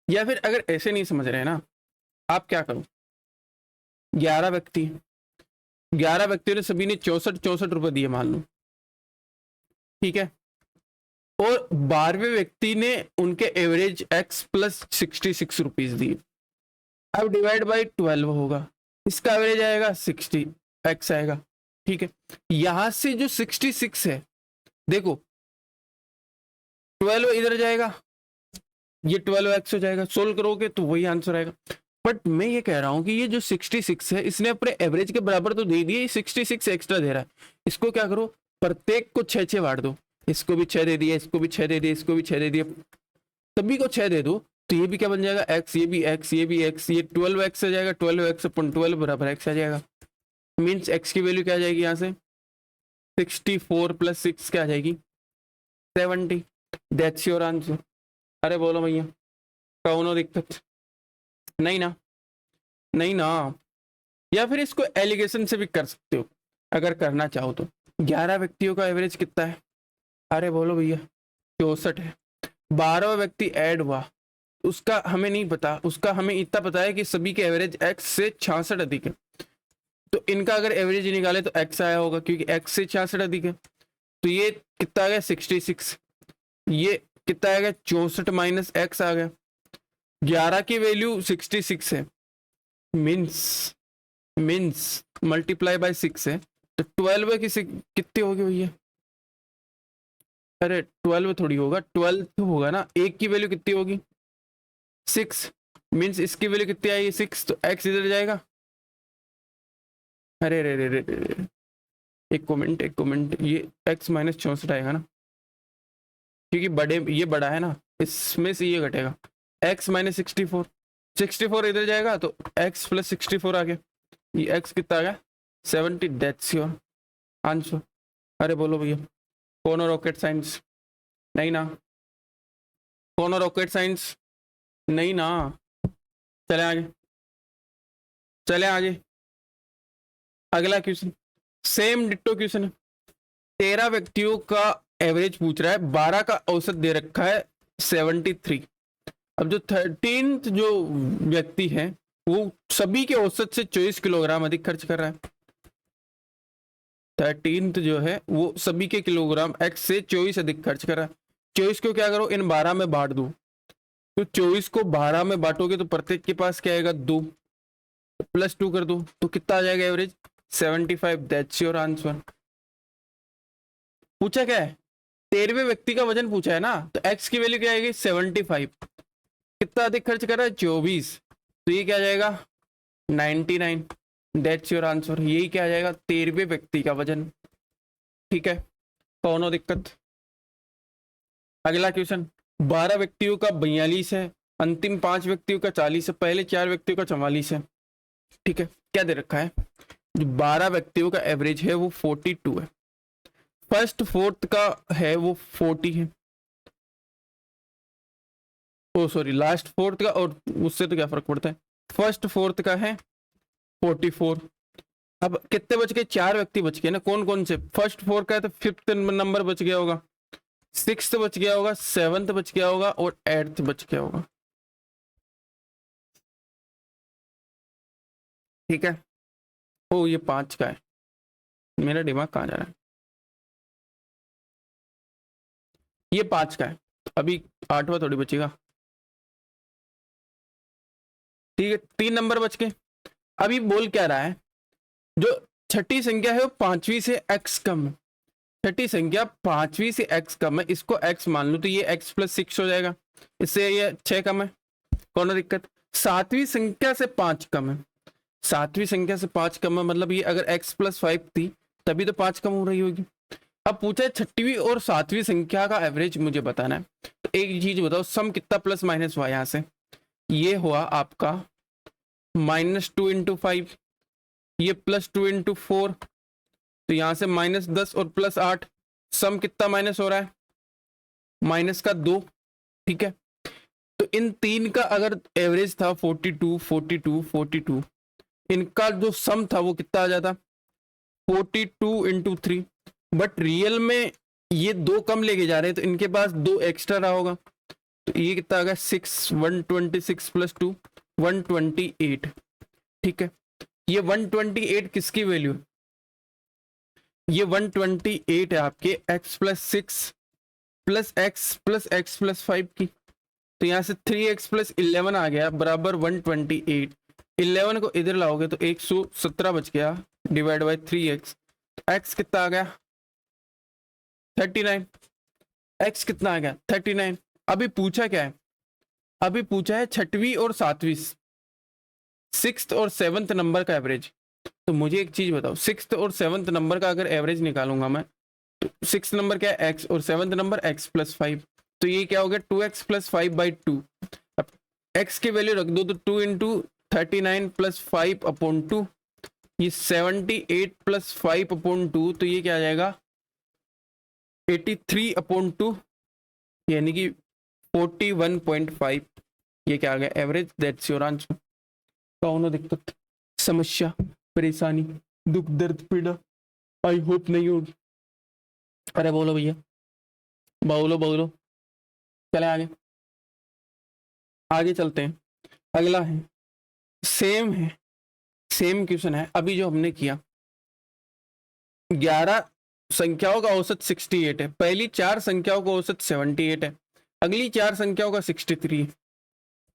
या फिर अगर ऐसे नहीं समझ रहे ना, आप क्या करो, 11 व्यक्ति, 11 व्यक्तियों ने सभी ने 64 रुपए दिए मान लो। ठीक है, और 12वें व्यक्ति ने उनके एवरेज x प्लस 66 रुपीज दिए। अब डिवाइड बाई 12 होगा, इसका एवरेज आएगा 60, x आएगा। ठीक है, यहां से जो 66 है, देखो 12 इधर जाएगा, ये 12x हो जाएगा, सोल्व करोगे तो वही आंसर आएगा। बट मैं ये कह रहा हूं कि ये जो 66 है, इसने अपने एवरेज के बराबर तो दे दिए, 66 एक्स्ट्रा दे रहा है। इसको क्या करो, प्रत्येक को 6 बांट दो, इसको भी 6 दे दिया, इसको भी 6 दे दिया, इसको भी 6 दे दिया, सभी को 6 दे दो, तो ये भी क्या बन जाएगा? x, ये भी x, ये भी x, ये 12x आ जाएगा, 12x अपन 12 बराबर x आ जाएगा। मीन्स x की वैल्यू क्या आ जाएगी यहाँ से? 64 प्लस 6 क्या आ जाएगी? 70। That's your answer. अरे बोलो भैया, कौनो दिक्कत? नहीं ना? नहीं ना? या फिर इसको एलिगेशन से भी कर सकते हो अगर करना चाहो तो। 11 व्यक्तियों का एवरेज कितना है? अरे बोलो भैया, 64 है। 12वां व्यक्ति ऐड हुआ, उसका हमें नहीं पता, उसका हमें इतना पता है कि सभी के एवरेज x से 66 अधिक है, तो इनका अगर एवरेज निकाले तो x आया होगा, क्योंकि x से 66 अधिक है। तो ये कितना आ गया? 66। ये कितना आ गया? 64 माइनस x आ गया। 11 की वैल्यू 66 है, मीन्स मल्टीप्लाई बाय 6 है, तो 12 कितनी होगी भैया? अरे 12 थोड़ी होगा, 12 तो होगा ना, एक की वैल्यू कितनी होगी? 6। मीन्स इसकी वैल्यू कितनी आएगी? 6, तो x इधर जाएगा। अरे रे रे रे रे, एक कमेंट, ये x माइनस 64 आएगा ना, क्योंकि ये बड़ा है ना, इसमें से ये घटेगा। x माइनस 64 इधर जाएगा, तो x प्लस 64 आ गया, ये x कितना आ गया? 70। That's your answer. अरे बोलो भैया, कौन रॉकेट साइंस? नहीं ना, कौन रॉकेट साइंस? नहीं ना, चले आगे, चले आगे। अगला क्वेश्चन सेम डिट्टो क्वेश्चन है। 13 व्यक्तियों का एवरेज पूछ रहा है, 12 का औसत दे रखा है 73। अब जो 13th जो व्यक्ति है वो सभी के औसत से 24 किलोग्राम अधिक खर्च कर रहा है। 13th जो है वो सभी के किलोग्राम एक्स से 24 अधिक खर्च कर रहा है। 24 को क्या करो, इन 12 में बांट दो, तो 24 को 12 में बांटोगे तो प्रत्येक के पास क्या आएगा, 2, +2 कर दो तो कितना आ जाएगा एवरेज, 75। That's your answer. पूछा क्या है, 13वें व्यक्ति का वजन पूछा है ना, तो एक्स की वैल्यू क्या आएगी, 75। कितना अधिक खर्च कर रहा है, 24, तो ये क्या आ जाएगा, 99। That's your answer. यही क्या आ जाएगा, 13वें व्यक्ति का वजन। ठीक है, कौन दिक्कत। अगला क्वेश्चन 12 व्यक्तियों का 42 है, अंतिम 5 व्यक्तियों का 40 है, पहले 4 व्यक्तियों का 44 है। ठीक है, क्या दे रखा है, जो 12 व्यक्तियों का एवरेज है वो 42 है, फर्स्ट फोर्थ का है वो 40 है, ओ सॉरी लास्ट फोर्थ का, और उससे तो क्या फर्क पड़ता है, फर्स्ट फोर्थ का है 44। अब कितने बच गए, 4 व्यक्ति बच गए ना, कौन कौन से, फर्स्ट फोर्थ का है तो 5th नंबर बच गया होगा, 6th बच गया होगा, 7th बच गया होगा और 8th बच गया होगा। ठीक है, ओ ये 5 का है, मेरा दिमाग कहाँ जा रहा है, ये 5 का है, अभी 8वां थोड़ी बचेगा। ठीक है, 3 नंबर बच गए। अभी बोल क्या रहा है, जो छठी संख्या है वो 5वीं से x कम है, छठी संख्या 5वीं से x कम है, इसको x मान लो तो ये x + 6 हो जाएगा, इससे ये 6 कम है, कौन दिक्कत। 7वीं संख्या से 5 कम है, 7वीं संख्या से 5 कम है, मतलब ये अगर x + 5 थी तभी तो 5 कम हो रही होगी। अब पूछा है 6वीं और 7वीं संख्या का एवरेज मुझे बताना है, तो एक चीज बताओ, सम कितना ± हुआ यहाँ से, ये हुआ आपका -2 × 5, ये +2 × 4, तो यहां से -10 और +8, सम कितना माइनस हो रहा है, -2। ठीक है, तो इन तीन का अगर एवरेज था 42 42 42, इनका जो सम था वो कितना आ जाता, 42 × 3, बट रियल में ये 2 कम लेके जा रहे हैं तो इनके पास 2 एक्स्ट्रा रहा होगा, तो ये कितना आ गया, 6 126 + 2 128। ठीक है, ये 128 किसकी वैल्यू, ये 128 है आपके x + 6 + x + x + 5 की, तो यहाँ से 3x + 11 आ गया बराबर 128। 11 को इधर लाओगे तो 117 बच गया, डिवाइड बाय 3x, तो x कितना आ गया, 39। x कितना आ गया, 39। अभी पूछा क्या है, अभी पूछा है 6वीं और 7वीं, 6th और 7th नंबर का एवरेज। तो मुझे एक चीज बताओ, 6th और 7th नंबर का अगर एवरेज निकालूंगा मैं, तो 6th नंबर क्या है x और 7th नंबर x + 5, तो ये क्या हो गया 2x + 5/2। अब x की वैल्यू रख दो तो 2 × 39 + 5/2, ये 78 + 5/2, तो ये क्या आ जाएगा 83/2, यानी कि 41.5। ये क्या आ गया एवरेज। That's your answer. कौन दिक्कत, समस्या, परेशानी, दुख, दर्द, पीड़ा, आई होप नहीं होगी। अरे बोलो भैया, बोलो बोलो, चले आगे, आगे चलते हैं। अगला है, सेम है, सेम क्वेश्चन है अभी जो हमने किया। 11 संख्याओं का औसत 68 है, पहली 4 संख्याओं का औसत 78 है, अगली 4 संख्याओं का 63 है,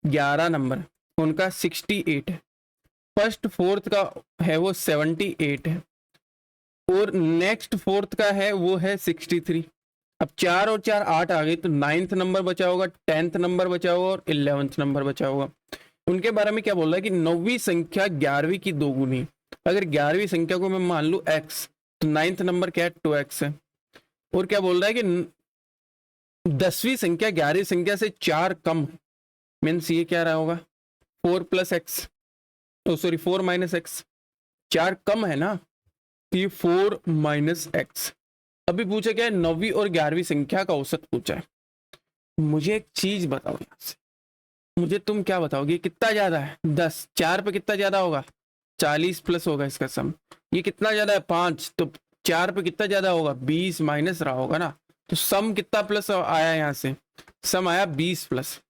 11 नंबर उनका 68 है, फर्स्ट फोर्थ का है वो 78 है, और नेक्स्ट फोर्थ का है वो है 63। अब 4 और 4 8 आ गई, तो 9th नंबर बचा होगा, 10th नंबर बचा होगा और 11th नंबर बचा होगा। उनके बारे में क्या बोल रहा है कि 9वीं संख्या 11वीं की 2 गुनी है। अगर 11वीं संख्या को मैं मान लूं x, तो 9th नंबर क्या है 2x है। और क्या बोल रहा है कि 10वीं संख्या 11वीं संख्या से 4 कम है, मीन्स ये क्या रहा होगा 4 + x, ओ सॉरी 4 - x, 4 कम है ना, तो ये 4 - x। अभी पूछा क्या है, 9वीं और 11वीं संख्या का औसत पूछा है। मुझे एक चीज बताओ यहाँ से, मुझे तुम क्या बताओगे, कितना ज्यादा है 10, 4 पे कितना ज्यादा होगा 40 प्लस होगा इसका सम। ये कितना ज्यादा है 5, तो 4 पे कितना ज्यादा होगा 20 माइनस रहा होगा ना, तो सम कितना प्लस आया यहाँ से, सम आया 20 प्लस।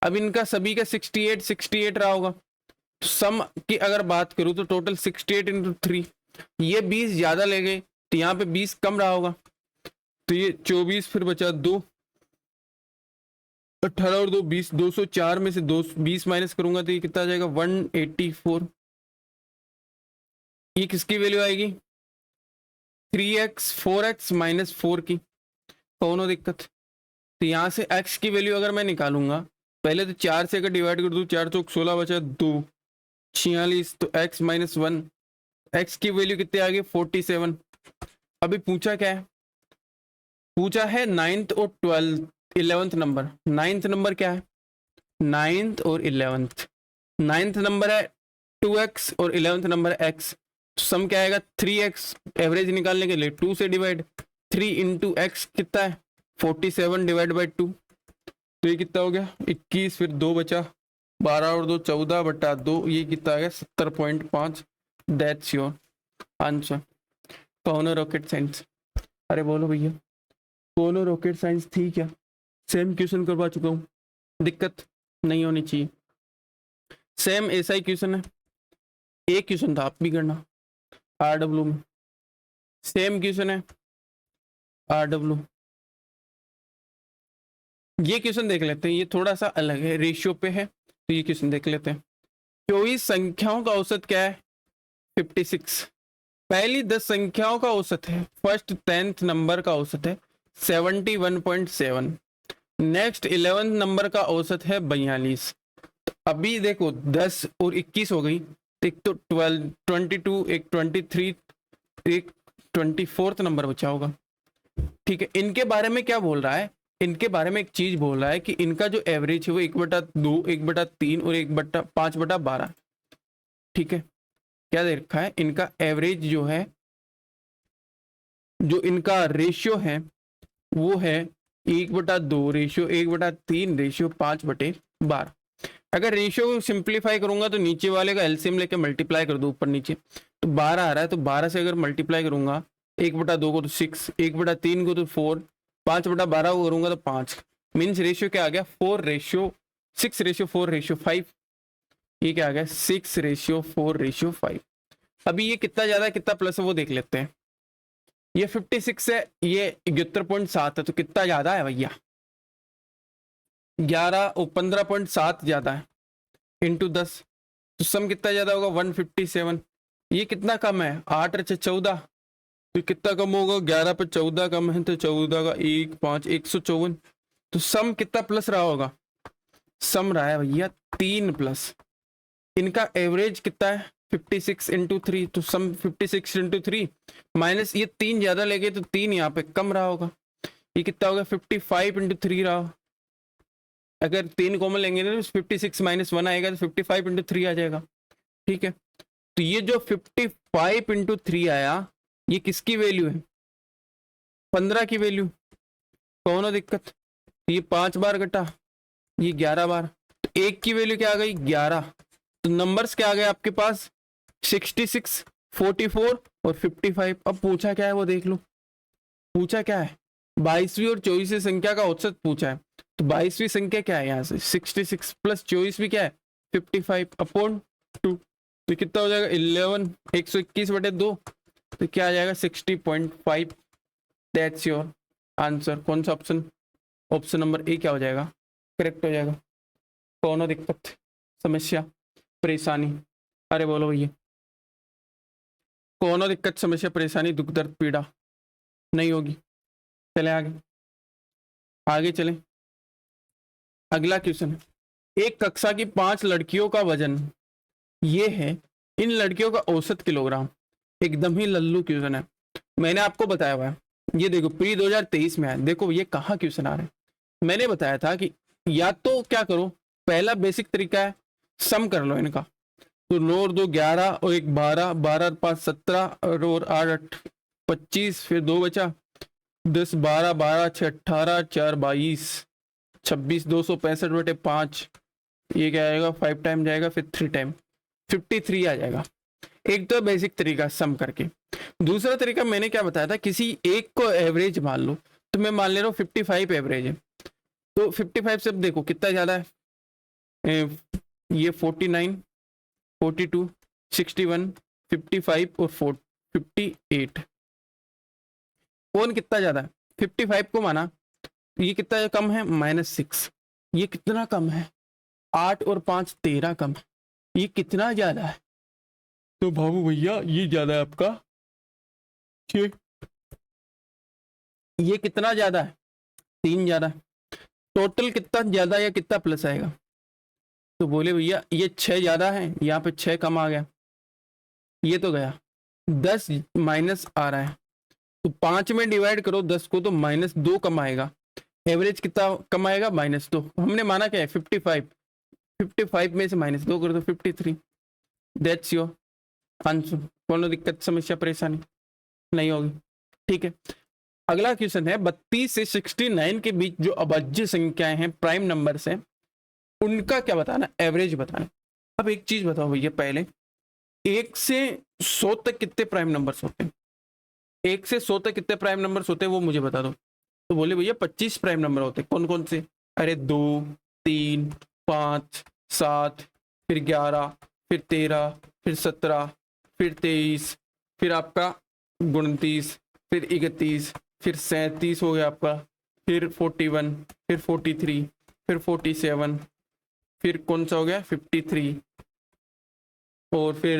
अब इनका सभी का 68 रहा होगा, तो सम की अगर बात करूं तो टोटल 68 इंटू 3, ये 20 ज्यादा ले गए तो यहाँ पे 20 कम रहा होगा, तो ये 24 फिर बचा 2, 18 और 2 20, 204 में से 20 माइनस करूंगा तो ये कितना आ जाएगा 184। ये किसकी वैल्यू आएगी 3x 4x माइनस 4 की, कौन हो दिक्कत। तो यहाँ से x की वैल्यू अगर मैं निकालूंगा, पहले तो 4 से अगर डिवाइड कर दूं, 4 चौक 16 बचा 2 46, तो x माइनस 1, x की वैल्यू कितनी आ गई 47। अभी पूछा क्या है, पूछा है 9th और 11th नंबर। 9th नंबर क्या है 9th और 11th, 9th नंबर है 2x और 11th नंबर है x, सम क्या आएगा 3x, एवरेज निकालने के लिए 2 से डिवाइड, 3 इंटू एक्स कितना है 47 डिवाइड बाई 2, तो ये कितना हो गया 21, फिर 2 बचा 12 और 2 14 बटा 2, ये कितना आ गया 70.5। That's your answer. कौन रॉकेट साइंस, अरे बोलो भैया कौन रॉकेट साइंस थी क्या, सेम क्वेश्चन करवा चुका हूँ, दिक्कत नहीं होनी चाहिए। सेम ऐसा ही क्वेश्चन है, एक क्वेश्चन था आप भी करना RW में, सेम क्वेश्चन है RW। ये क्वेश्चन देख लेते हैं, ये थोड़ा सा अलग है, रेशियो पे है, तो ये क्वेश्चन देख लेते हैं। 24 संख्याओं का औसत क्या है 56। पहली 10 संख्याओं का औसत है, फर्स्ट 10th नंबर का औसत है 71.7, नेक्स्ट 11th नंबर का औसत है 42। अभी देखो 10 और 21 हो गई, एक तो 12 22, एक 23, एक 24th नंबर बचा होगा, ठीक है। इनके बारे में क्या बोल रहा है, इनके बारे में एक चीज बोल रहा है कि इनका जो एवरेज है वो 1/2, 1/3 और 5/12, ठीक है। क्या दे रखा है, इनका एवरेज जो है, जो इनका रेशियो है वो है 1/2 रेशियो 1/3 रेशियो 5/12। अगर रेशियो को सिंप्लीफाई करूंगा तो नीचे वाले का एलसीएम लेके मल्टीप्लाई कर दो ऊपर नीचे, तो 12 आ रहा है, तो 12 से अगर मल्टीप्लाई करूंगा 1/2 को तो 6, 1/3 को तो 4, 5/12 को करूंगा तो 5, मीन्स रेशियो क्या आ गया 4:6:4:5। ये क्या आ गया 6:4:5। अभी ये कितना ज्यादा है कितना प्लस है वो देख लेते हैं। ये 56 है, ये 71.7 है, तो कितना ज्यादा है भैया 11 और 15.7 ज्यादा है, इंटू 10, तो सम कितना ज्यादा होगा 157। ये कितना कम है 8 और 14, तो कितना कम होगा 11 पे 14 कम है, तो 14 का 1 5 154, तो सम कितना प्लस रहा होगा, सम रहा है भैया 3 प्लस। इनका एवरेज कितना है 56 इंटू 3, तो सम 56 इंटू 3 माइनस ये 3 ज्यादा ले गए तो 3 यहाँ पे कम रहा होगा, ये कितना होगा 55 इंटू 3 रहा। अगर 3 कॉमन लेंगे तो 56 माइनस 1 आएगा, तो 55 इंटू 3 आ जाएगा, ठीक है। तो ये जो 55 इंटू 3 आया, ये किसकी वैल्यू है 15 की वैल्यू, कौन हो दिक्कत। ये 5 बार घटा, ये 11 बार, तो एक की वैल्यू क्या आ गई 11, तो नंबर्स क्या आ गए आपके पास 66 44 और 55। अब पूछा क्या है वो देख लो, पूछा क्या है 22वीं और 24वीं संख्या का औसत पूछा है, तो 22वीं संख्या क्या है यहाँ से 66 प्लस 24वीं क्या है 55/2, तो कितना हो जाएगा 11 121/2, तो क्या आ जाएगा 60.5। That's your answer. कौन सा ऑप्शन, ऑप्शन नंबर ए क्या हो जाएगा करेक्ट हो जाएगा। कौन हो दिक्कत समस्या परेशानी, अरे बोलो भैया कौन हो दिक्कत समस्या परेशानी दुख दर्द पीड़ा, नहीं होगी। चले आगे, आगे चलें। अगला क्वेश्चन है, एक कक्षा की 5 लड़कियों का वजन ये है, इन लड़कियों का औसत किलोग्राम। एकदम ही लल्लू क्वेश्चन है, मैंने आपको बताया हुआ है, ये देखो प्री 2023 में है, देखो ये कहाँ क्वेश्चन आ रहे हैं। मैंने बताया था कि या तो क्या करो, पहला बेसिक तरीका है सम कर लो इनका, तो 9 और 2 11 और 1 12, 12 और 5 17 और 8 25, फिर 2 बचा, 10 12 12 6 18 4 22 26 265/5, ये क्या आएगा 5 टाइम जाएगा, फिर 3 टाइम 53 आ जाएगा। एक तो बेसिक तरीका सम करके। दूसरा तरीका मैंने क्या बताया था, किसी एक को एवरेज मान लो, तो मैं मान ले रहा हूँ 55 एवरेज है, तो 55 से अब देखो कितना ज्यादा है, ये 49 42 61 55 और 58, कौन कितना ज्यादा है, 55 को माना, ये कितना कम है -6, ये कितना कम है 8 और 5 13 कम है, ये कितना ज्यादा है, तो बाबू भैया ये ज्यादा है आपका 6, ये कितना ज्यादा है 3 ज्यादा है, टोटल कितना ज्यादा या कितना प्लस आएगा, तो बोले भैया ये 6 ज्यादा है, यहाँ पे 6 कम आ गया, ये तो गया 10 माइनस आ रहा है, तो 5 में डिवाइड करो 10 को तो -2 कम आएगा, एवरेज कितना कम आएगा -2, हमने माना क्या है 55 में से -2 करो तो 53, दैट्स योर आंसर। कोनो दिक्कत समस्या परेशानी नहीं होगी, ठीक है। अगला क्वेश्चन है 32 से 69 के बीच जो अभाज्य संख्याएं हैं, प्राइम नंबर्स हैं, उनका क्या बताना, एवरेज बताना। अब एक चीज बताओ भैया, पहले 1 से 100 तक कितने प्राइम नंबर्स होते हैं, 1 से 100 तक कितने प्राइम नंबर्स होते हैं वो मुझे बता दो, तो बोले भैया 25 प्राइम नंबर होते हैं, कौन कौन से, अरे 2 3 5 7, फिर 11, फिर 13, फिर 17, फिर 23, फिर आपका 29, फिर 31, फिर 37 हो गया आपका, फिर 41, फिर 43, फिर 47, फिर कौन सा हो गया 53, और फिर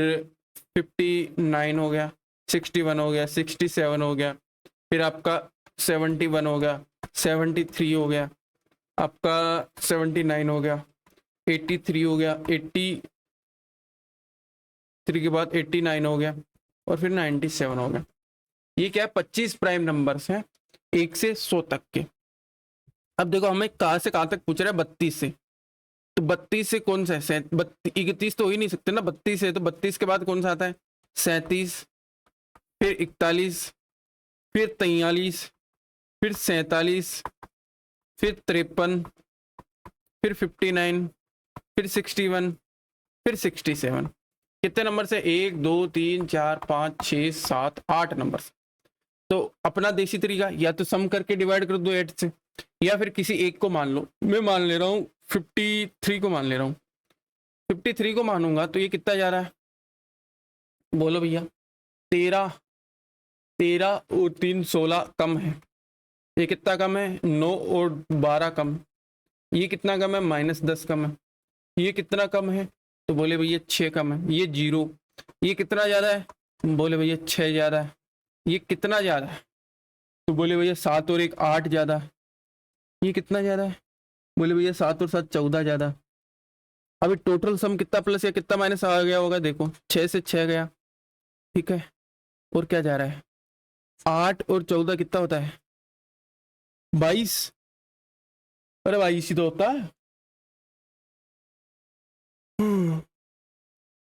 59 हो गया, 61 हो गया, 67 हो गया, फिर आपका 71 हो गया, 73 हो गया, आपका 79 हो गया, 83 हो गया, 83 के बाद 89 हो गया, और फिर 97 हो गया। ये क्या है 25 प्राइम नंबर्स हैं 1 से 100 तक के। अब देखो हमें कहाँ से कहाँ तक पूछ रहा है, 32 से, तो 32 से कौन सा है 31 तो हो ही नहीं सकते ना, 32 है तो 32 के बाद कौन सा आता है 37, फिर 41, फिर 43, फिर 47, फिर 53, फिर 59, फिर 61, फिर 67, कितने नंबर से 1 2 3 4 5 6 7 8 नंबर। तो अपना देसी तरीका, या तो सम करके डिवाइड कर दो 8 से, या फिर किसी एक को मान लो, मैं मान ले रहा हूँ 53 को मान ले रहा हूँ, 53 को मानूंगा तो ये कितना जा रहा है, बोलो भैया 13 और 3 16 कम है, ये कितना कम है 9 और 12 कम, ये कितना कम है -10 कम है, ये कितना कम है, तो बोले भैया 6 कम है, ये 0, ये कितना ज्यादा है, बोले भैया 6 ज्यादा है, ये कितना ज्यादा है, तो बोले भैया 7 और 1 8 ज्यादा है, ये कितना ज्यादा है, बोले भैया 7 और 7 14 ज्यादा। अभी टोटल सम कितना प्लस या कितना माइनस आ गया होगा, देखो 6 से 6 गया, ठीक है, और क्या जा रहा है 8 और 14 कितना होता है 22, अरे 22 ही तो होता है,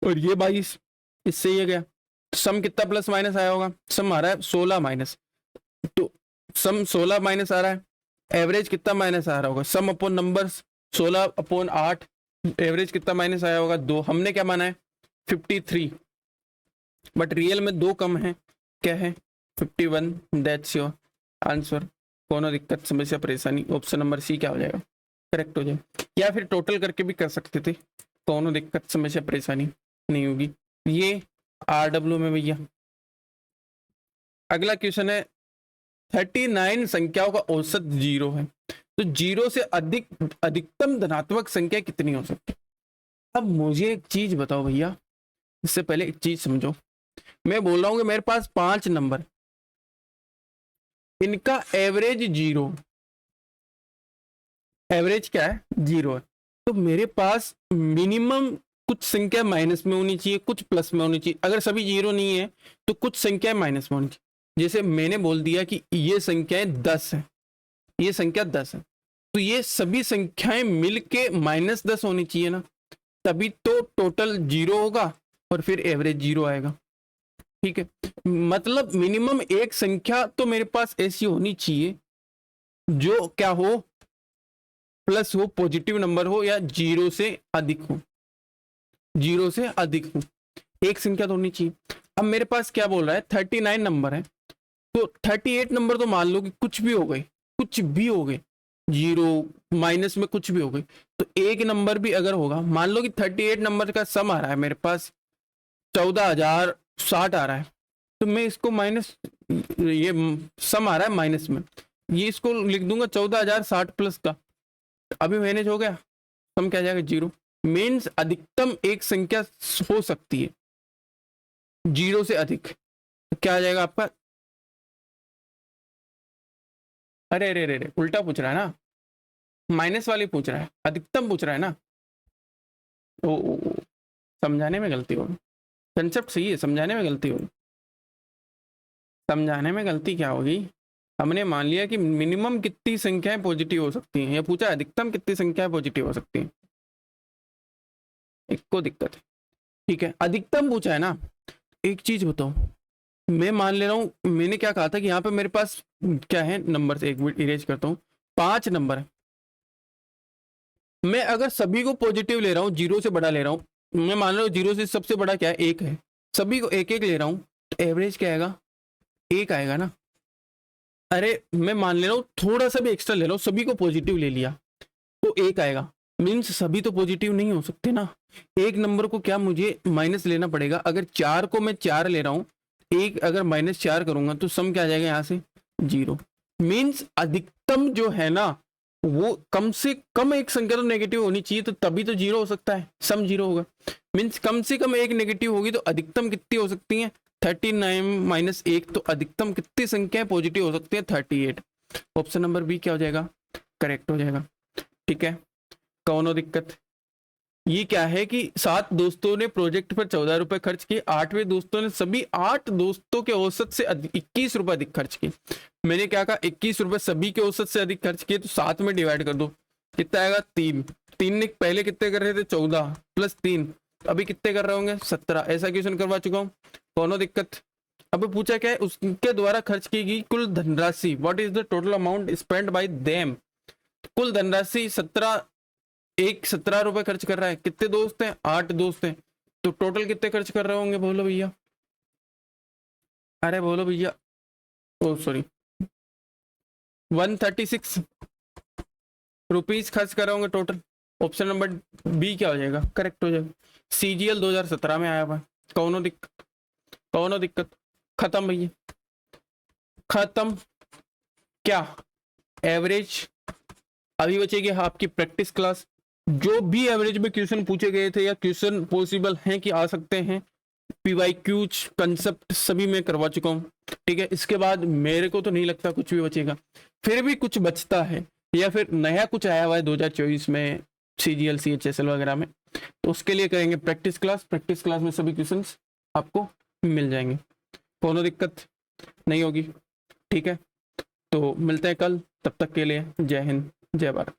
और ये 22, इससे ये गया, सम कितना प्लस माइनस आया होगा, सम आ रहा है 16 माइनस, तो सम 16 माइनस आ रहा है, एवरेज कितना माइनस आ रहा होगा, सम अपॉन नंबर्स 16/8, एवरेज कितना माइनस आया होगा 2, हमने क्या माना है 53, बट रियल में 2 कम है, क्या है 51, दैट्स योर आंसर। कोनो दिक्कत समस्या परेशानी, ऑप्शन नंबर सी क्या हो जाएगा, करेक्ट हो जाए, या फिर टोटल करके भी कर सकते थे, कोनो दिक्कत समस्या परेशानी नहीं होगी। ये RW में भैया। अगला क्वेश्चन है 39 संख्याओं का औसत 0 है, तो 0 से अधिकतम धनात्मक संख्या कितनी हो सकती है। अब मुझे एक चीज बताओ भैया, इससे पहले एक चीज समझो, मैं बोल रहा हूँ कि मेरे पास 5 नंबर, इनका एवरेज 0, एवरेज क्या है 0 है, तो मेरे पास मिनिमम कुछ संख्या माइनस में होनी चाहिए, कुछ प्लस में होनी चाहिए, अगर सभी 0 नहीं है तो कुछ संख्या माइनस में होनी चाहिए। जैसे मैंने बोल दिया कि ये संख्याएं 10 है, ये संख्या 10 है, तो ये सभी संख्याएं मिलके -10 होनी चाहिए ना, तभी तो टोटल 0 होगा और फिर एवरेज 0 आएगा। ठीक है, मतलब मिनिमम एक संख्या तो मेरे पास ऐसी होनी चाहिए जो क्या हो, प्लस हो, पॉजिटिव नंबर हो, या जीरो से अधिक हो, जीरो से अधिक हो, एक संख्या तो होनी चाहिए। अब मेरे पास क्या बोल रहा है, 39 नंबर है, तो 38 नंबर तो मान लो कि कुछ भी हो गए, कुछ भी हो गए, जीरो माइनस में कुछ भी हो गए, तो एक नंबर भी अगर होगा, मान लो कि 38 नंबर का सम आ रहा है मेरे पास 14,060 आ रहा है, तो मैं इसको माइनस, ये सम आ रहा है माइनस में, ये इसको लिख दूंगा 14,060 प्लस का, अभी मैनेज हो गया, सम क्या जाएगा, जीरो। मीन्स अधिकतम एक संख्या हो सकती है जीरो से अधिक, तो क्या आ जाएगा आपका, अरे अरे अरे अरे, उल्टा पूछ रहा है ना, माइनस वाली पूछ रहा है, अधिकतम पूछ रहा है ना, ओ, समझाने में गलती होगी, कंसेप्ट सही है, समझाने में गलती होगी, समझाने में गलती क्या होगी, हमने मान लिया कि मिनिमम कितनी संख्याएं पॉजिटिव हो सकती हैं, या पूछा अधिकतम कितनी संख्याएं पॉजिटिव हो सकती हैं, एक को दिक्कत है, ठीक है, अधिकतम पूछा है ना। एक चीज बताओ, मैं मान ले रहा हूं, मैंने क्या कहा था कि यहाँ पे मेरे पास क्या है नंबर से, एक मिनट इरेज करता हूँ, 5 नंबर है, मैं अगर सभी को पॉजिटिव ले रहा हूँ, जीरो से बड़ा ले रहा हूँ, मैं मान रहा हूँ जीरो से सबसे बड़ा क्या है, एक है, सभी को एक एक ले रहा हूँ, तो एवरेज क्या आएगा, एक आएगा ना। अरे मैं मान ले रहा हूँ थोड़ा सा भी एक्स्ट्रा ले रहा हूँ, सभी को पॉजिटिव ले लिया तो एक आएगा, मीन्स सभी तो पॉजिटिव नहीं हो सकते ना, एक नंबर को क्या मुझे माइनस लेना पड़ेगा, अगर 4 को मैं 4 ले रहा हूँ, एक अगर -4 करूंगा तो सम क्या आ जाएगा यहाँ से, जीरो। मीन्स अधिकतम जो है ना, वो कम से कम एक संख्या तो नेगेटिव होनी चाहिए, तो तभी तो जीरो हो सकता है, सम जीरो होगा। मीन्स कम से कम एक नेगेटिव होगी, तो अधिकतम कितनी हो सकती है, 39 - 1, तो अधिकतम कितनी संख्याएं पॉजिटिव हो सकती है, 38। ऑप्शन नंबर बी क्या हो जाएगा, करेक्ट हो जाएगा, ठीक है। कौनो दिक्कत, ये क्या है कि 7 दोस्तों ने प्रोजेक्ट पर 14 रुपए खर्च किए, 8वें दोस्तों ने सभी 8 दोस्तों के औसत से 21 रुपए अधिक खर्च किए। मैंने क्या कहा, 21 रुपए सभी के औसत से अधिक खर्च किए, तो 7 में डिवाइड कर दो, कितना आएगा, 3। 3 ने पहले कितने कर रहे थे, 14 प्लस 3, अभी कितने कर रहे होंगे, 17। ऐसा क्वेश्चन करवा चुका हूँ, कौनो दिक्कत। अब पूछा क्या है, उसके द्वारा खर्च की गई कुल धनराशि, what is the total amount spend by them. कुल धनराशि 17 रुपए खर्च कर रहा है, कितने दोस्त हैं, 8 दोस्त हैं, तो टोटल कितने खर्च कर रहे होंगे, बोलो भैया, अरे बोलो भैया, ओ सॉरी, 136 रुपीज खर्च कर रहे होंगे टोटल। ऑप्शन नंबर बी क्या हो जाएगा, करेक्ट हो जाएगा। CGL 2017 में आया हुआ, कौनो दिक्कत, खत्म भैया, खत्म। क्या एवरेज, अभी बचेगी आपकी प्रैक्टिस क्लास, जो भी एवरेज में क्वेश्चन पूछे गए थे या क्वेश्चन पॉसिबल हैं कि आ सकते हैं, PYQ कंसेप्ट सभी मैं करवा चुका हूँ, ठीक है। इसके बाद मेरे को तो नहीं लगता कुछ भी बचेगा, फिर भी कुछ बचता है या फिर नया कुछ आया हुआ है 2024 में CGL CHSL वगैरह में, तो उसके लिए करेंगे प्रैक्टिस क्लास। प्रैक्टिस क्लास में सभी क्वेश्चन आपको मिल जाएंगे, कोनो दिक्कत नहीं होगी, ठीक है। तो मिलते हैं कल, तब तक के लिए जय हिंद जय भारत।